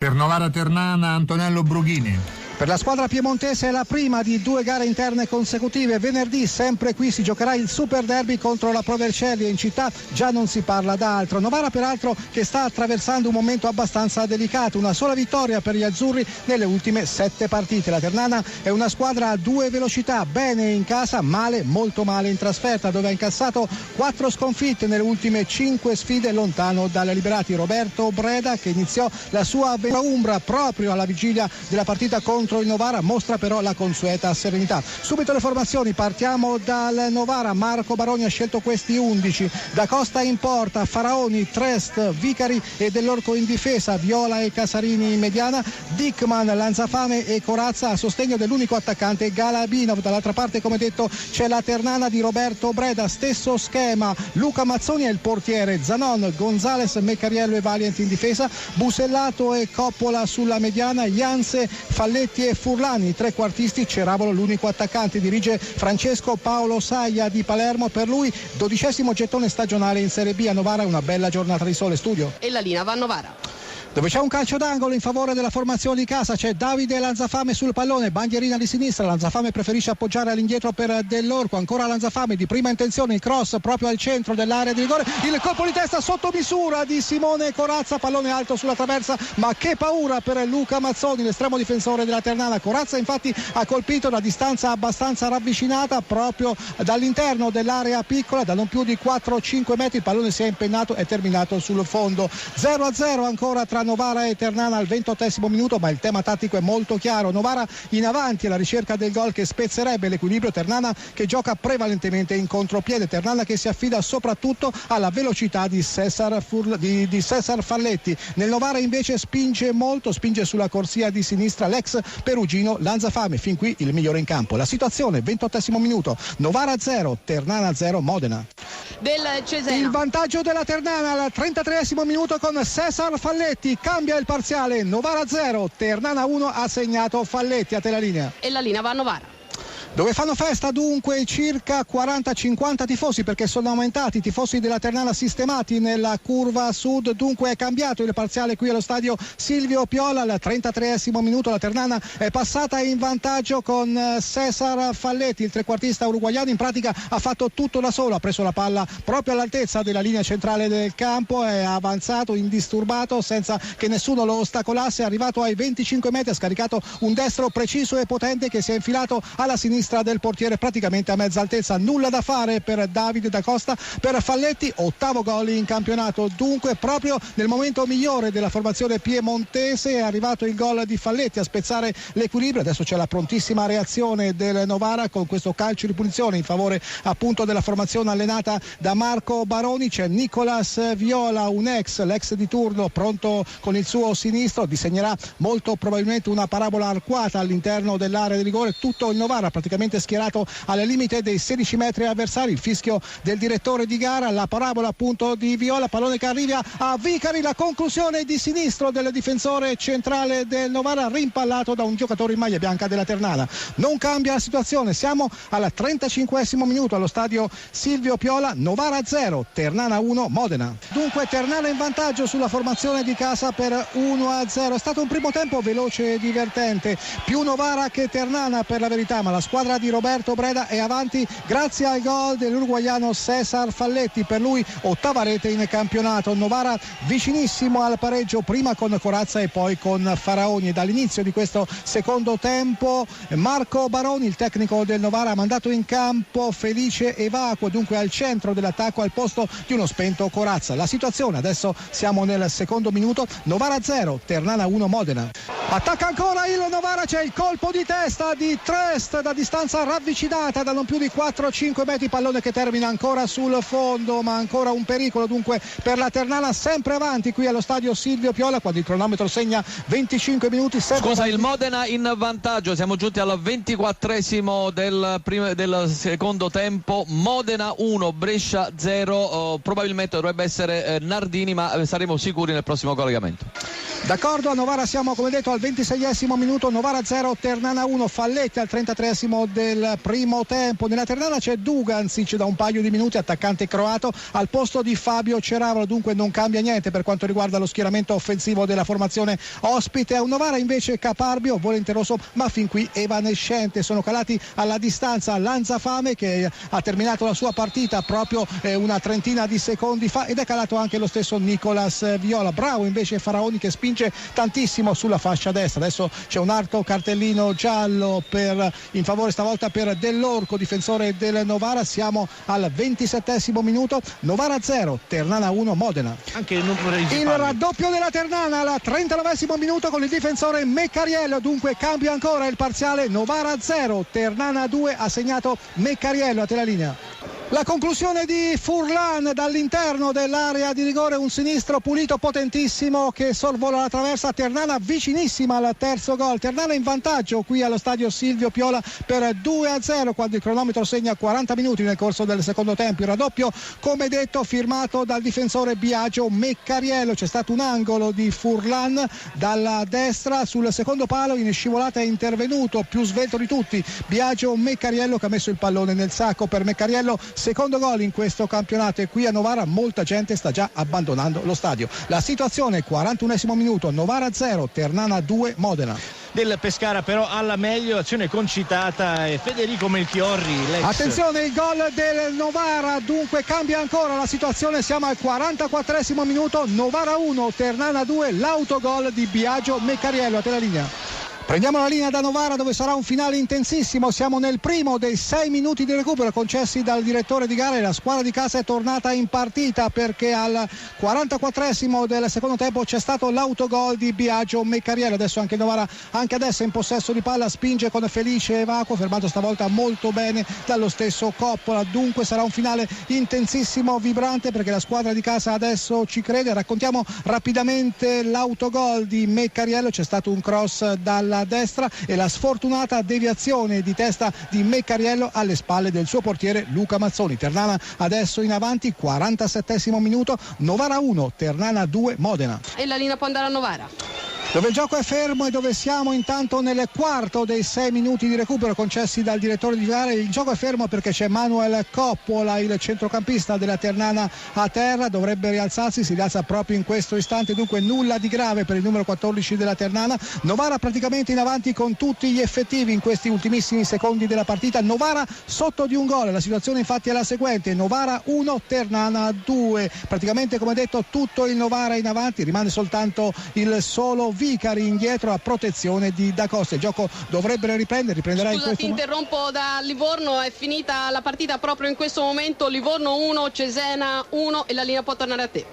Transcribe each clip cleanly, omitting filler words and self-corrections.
Per Novara Ternana, Antonello Brughini. Per la squadra piemontese è la prima di 2 gare interne consecutive. Venerdì sempre qui si giocherà il Super Derby contro la Pro Vercelli e in città già non si parla d'altro. Novara peraltro che sta attraversando un momento abbastanza delicato, una sola vittoria per gli azzurri nelle ultime 7 partite. La Ternana è una squadra a 2 velocità, bene in casa, male, molto male in trasferta, dove ha incassato 4 sconfitte nelle ultime 5 sfide lontano dalle Liberati. Roberto Breda, che iniziò la sua avventura umbra proprio alla vigilia della partita contro il Novara, mostra però la consueta serenità. Subito le formazioni, partiamo dal Novara. Marco Baroni ha scelto questi 11: Da Costa in porta, Faraoni, Trest, Vicari e Dell'Orco in difesa, Viola e Casarini in mediana, Dickman, Lanzafame e Corazza a sostegno dell'unico attaccante Galabinov. Dall'altra parte, come detto, c'è la Ternana di Roberto Breda, stesso schema, Luca Mazzoni è il portiere, Zanon, Gonzales, Meccariello e Valiant in difesa, Busellato e Coppola sulla mediana, Janse, Falletti e Furlani, trequartisti, Ceravolo l'unico attaccante. Dirige Francesco Paolo Saia di Palermo, per lui 12° gettone stagionale in Serie B. A Novara una bella giornata di sole. Studio. E la linea va a Novara, dove c'è un calcio d'angolo in favore della formazione di casa. C'è Davide Lanzafame sul pallone, bandierina di sinistra, Lanzafame preferisce appoggiare all'indietro per Dell'Orco, ancora Lanzafame di prima intenzione, il cross proprio al centro dell'area di rigore, il colpo di testa sotto misura di Simone Corazza, pallone alto sulla traversa, ma che paura per Luca Mazzoni, l'estremo difensore della Ternana. Corazza infatti ha colpito da distanza abbastanza ravvicinata proprio dall'interno dell'area piccola, da non più di 4-5 metri, il pallone si è impennato e terminato sul fondo. 0-0 ancora tra Novara e Ternana al 28° minuto, ma il tema tattico è molto chiaro. Novara in avanti alla ricerca del gol che spezzerebbe l'equilibrio, Ternana che gioca prevalentemente in contropiede, Ternana che si affida soprattutto alla velocità di Cesar Falletti. Nel Novara invece spinge molto, spinge sulla corsia di sinistra l'ex perugino Lanzafame, fin qui il migliore in campo. La situazione 28° minuto, Novara 0, Ternana 0, Modena. Del Cesena. Il vantaggio della Ternana al 33° minuto con Cesar Falletti, cambia il parziale, Novara 0, Ternana 1, ha segnato Falletti. A te la linea. E la linea va a Novara, dove fanno festa dunque circa 40-50 tifosi, perché sono aumentati i tifosi della Ternana sistemati nella curva sud. Dunque è cambiato il parziale qui allo stadio Silvio Piola. Al 33° minuto la Ternana è passata in vantaggio con Cesar Falletti, il trequartista uruguaiano. In pratica ha fatto tutto da solo, ha preso la palla proprio all'altezza della linea centrale del campo, è avanzato indisturbato senza che nessuno lo ostacolasse, è arrivato ai 25 metri, ha scaricato un destro preciso e potente che si è infilato alla sinistra del portiere praticamente a mezza altezza. Nulla da fare per Davide Da Costa, per Falletti, 8° gol in campionato. Dunque proprio nel momento migliore della formazione piemontese è arrivato il gol di Falletti a spezzare l'equilibrio. Adesso c'è la prontissima reazione del Novara con questo calcio di punizione in favore appunto della formazione allenata da Marco Baroni. C'è Nicolas Viola, l'ex di turno, pronto con il suo sinistro, disegnerà molto probabilmente una parabola arcuata all'interno dell'area di rigore. Tutto il Novara praticamente schierato al limite dei 16 metri avversari. Il fischio del direttore di gara, la parabola appunto di Viola, pallone che arriva a Vicari, la conclusione di sinistro del difensore centrale del Novara, rimpallato da un giocatore in maglia bianca della Ternana. Non cambia la situazione, siamo al 35° minuto allo stadio Silvio Piola, Novara 0, Ternana 1, Modena. Dunque Ternana in vantaggio sulla formazione di casa per 1-0. È stato un primo tempo veloce e divertente, più Novara che Ternana per la verità, ma la squadra di Roberto Breda è avanti grazie al gol dell'uruguaiano Cesar Falletti, per lui 8ª rete in campionato. Novara vicinissimo al pareggio, prima con Corazza e poi con Faraoni. Dall'inizio di questo secondo tempo Marco Baroni, il tecnico del Novara, ha mandato in campo Felice e Vacuo, dunque al centro dell'attacco al posto di uno spento Corazza. La situazione adesso siamo nel 2° minuto, Novara 0, Ternana 1, Modena. Attacca ancora il Novara, c'è il colpo di testa di Trest da distanza ravvicinata da non più di 4-5 metri, pallone che termina ancora sul fondo, ma ancora un pericolo dunque per la Ternana, sempre avanti qui allo stadio Silvio Piola quando il cronometro segna 25 minuti. Scusa, il Modena in vantaggio, siamo giunti al 24° del secondo tempo, Modena 1, Brescia 0, probabilmente dovrebbe essere Nardini, ma saremo sicuri nel prossimo collegamento. D'accordo, a Novara siamo come detto al 26esimo minuto, Novara 0, Ternana 1, Falletti al 33esimo del primo tempo. Nella Ternana c'è Dugancic da un paio di minuti, attaccante croato, al posto di Fabio Ceravolo, dunque non cambia niente per quanto riguarda lo schieramento offensivo della formazione ospite. A un Novara invece caparbio, volenteroso ma fin qui evanescente. Sono calati alla distanza Lanzafame che ha terminato la sua partita proprio una trentina di secondi fa, ed è calato anche lo stesso Nicolas Viola. Bravo invece Faraoni che spinge tantissimo sulla fascia destra. Adesso c'è un alto cartellino giallo in favore stavolta per Dell'Orco, difensore del Novara. Siamo al 27esimo minuto, Novara 0, Ternana 1, Modena. Anche il raddoppio della Ternana al 39esimo minuto con il difensore Meccariello, dunque cambia ancora il parziale, Novara 0, Ternana 2, ha segnato Meccariello. A te la linea. La conclusione di Furlan dall'interno dell'area di rigore, un sinistro pulito potentissimo che sorvola la traversa. Ternana vicinissima al terzo gol, Ternana in vantaggio qui allo stadio Silvio Piola per 2-0 quando il cronometro segna 40 minuti nel corso del secondo tempo. Il raddoppio come detto firmato dal difensore Biagio Meccariello. C'è stato un angolo di Furlan dalla destra sul secondo palo, in scivolata è intervenuto più svelto di tutti Biagio Meccariello che ha messo il pallone nel sacco per Meccariello. Secondo gol in questo campionato, e qui a Novara molta gente sta già abbandonando lo stadio. La situazione 41esimo minuto, Novara 0, Ternana 2, Modena. Del Pescara però alla meglio, azione concitata, e Federico Melchiorri Attenzione, il gol del Novara, dunque cambia ancora la situazione. Siamo al 44esimo minuto, Novara 1, Ternana 2, l'autogol di Biagio Meccariello. A te la linea. Prendiamo la linea da Novara dove sarà un finale intensissimo. Siamo nel primo dei 6 minuti di recupero concessi dal direttore di gara e la squadra di casa è tornata in partita perché al 44esimo del secondo tempo c'è stato l'autogol di Biagio Meccariello. Adesso anche Novara, anche adesso in possesso di palla, spinge con felice evacuo, fermato stavolta molto bene dallo stesso Coppola. Dunque sarà un finale intensissimo, vibrante, perché la squadra di casa adesso ci crede. Raccontiamo rapidamente l'autogol di Meccariello. C'è stato un cross dalla destra e la sfortunata deviazione di testa di Meccariello alle spalle del suo portiere Luca Mazzoni. Ternana adesso in avanti, 47esimo minuto, Novara 1, Ternana 2, Modena. E la linea può andare a Novara, dove il gioco è fermo e dove siamo intanto nel quarto dei 6 minuti di recupero concessi dal direttore di gara. Il gioco è fermo perché c'è Manuel Coppola, il centrocampista della Ternana, a terra, dovrebbe rialzarsi, si rialza proprio in questo istante, dunque nulla di grave per il numero 14 della Ternana. Novara praticamente in avanti con tutti gli effettivi in questi ultimissimi secondi della partita. Novara sotto di un gol, la situazione infatti è la seguente: Novara 1, Ternana 2, praticamente come detto tutto il Novara in avanti, rimane soltanto il solo Vicari indietro a protezione di Da Costa. Il gioco dovrebbe riprenderà in questo momento. Interrompo da Livorno, è finita la partita proprio in questo momento, Livorno 1, Cesena 1 e la linea può tornare a te.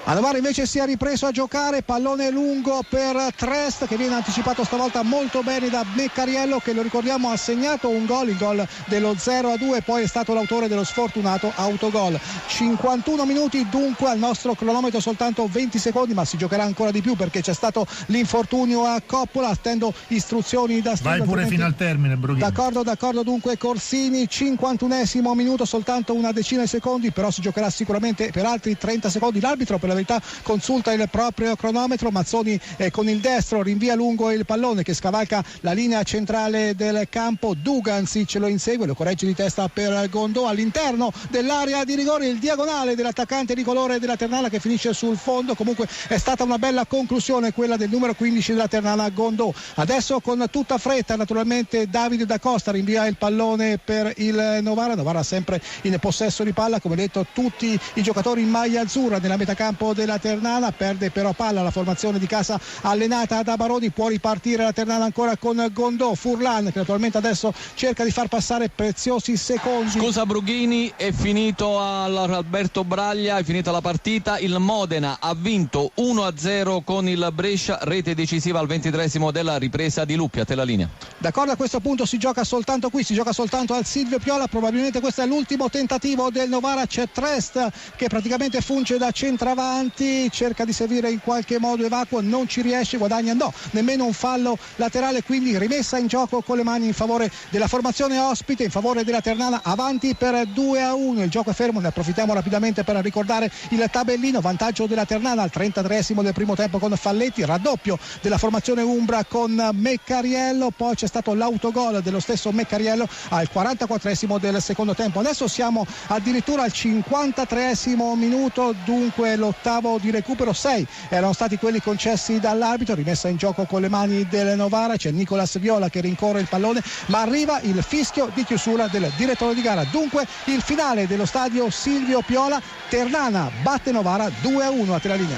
A Novara invece si è ripreso a giocare, pallone lungo per Trest che viene anticipato stavolta molto bene da Meccariello, che lo ricordiamo ha segnato un gol, il gol dello 0-2, poi è stato l'autore dello sfortunato autogol. 51 minuti dunque, al nostro cronometro soltanto 20 secondi, ma si giocherà ancora di più perché c'è stato l'infortunio a Coppola. Attendo istruzioni da studio. Vai pure fino al termine, Brughini. D'accordo dunque Corsini, 51esimo minuto, soltanto una decina di secondi, però si giocherà sicuramente per altri 30 secondi. L'arbitro per la verità consulta il proprio cronometro. Mazzoni con il destro rinvia lungo il pallone che scavalca la linea centrale del campo. Dugancic lo insegue, lo corregge di testa per Gondò all'interno dell'area di rigore, il diagonale dell'attaccante di colore della Ternana che finisce sul fondo. Comunque è stata una bella conclusione quella del numero 15 della Ternana, Gondò. Adesso con tutta fretta naturalmente Davide Da Costa rinvia il pallone per il Novara sempre in possesso di palla, come detto tutti i giocatori in maglia azzurra nella metacampo della Ternana. Perde però palla la formazione di casa allenata da Baroni, può ripartire la Ternana ancora con Gondò. Furlan che naturalmente adesso cerca di far passare preziosi secondi. Scusa Brughini, è finito all'Alberto Braglia, è finita la partita, il Modena ha vinto 1-0 con il Brescia, rete decisiva al 23esimo della ripresa di Luppia. Te la linea. D'accordo, a questo punto si gioca soltanto qui, si gioca soltanto al Silvio Piola, probabilmente questo è l'ultimo tentativo del Novara. C'è Trest che praticamente funge da centravanti avanti, cerca di servire in qualche modo Evacuo, non ci riesce, guadagna nemmeno un fallo laterale, quindi rimessa in gioco con le mani in favore della formazione ospite, in favore della Ternana, avanti per 2-1. Il gioco è fermo, ne approfittiamo rapidamente per ricordare il tabellino. Vantaggio della Ternana al 33esimo del primo tempo con Falletti, raddoppio della formazione umbra con Meccariello, poi c'è stato l'autogol dello stesso Meccariello al 44esimo del secondo tempo. Adesso siamo addirittura al 53esimo minuto, dunque l'ottavo di recupero. 6 erano stati quelli concessi dall'arbitro, rimessa in gioco con le mani del Novara, c'è Nicolas Viola che rincorre il pallone, ma arriva il fischio di chiusura del direttore di gara. Dunque il finale dello stadio Silvio Piola, Ternana batte Novara 2-1 a Telalinea.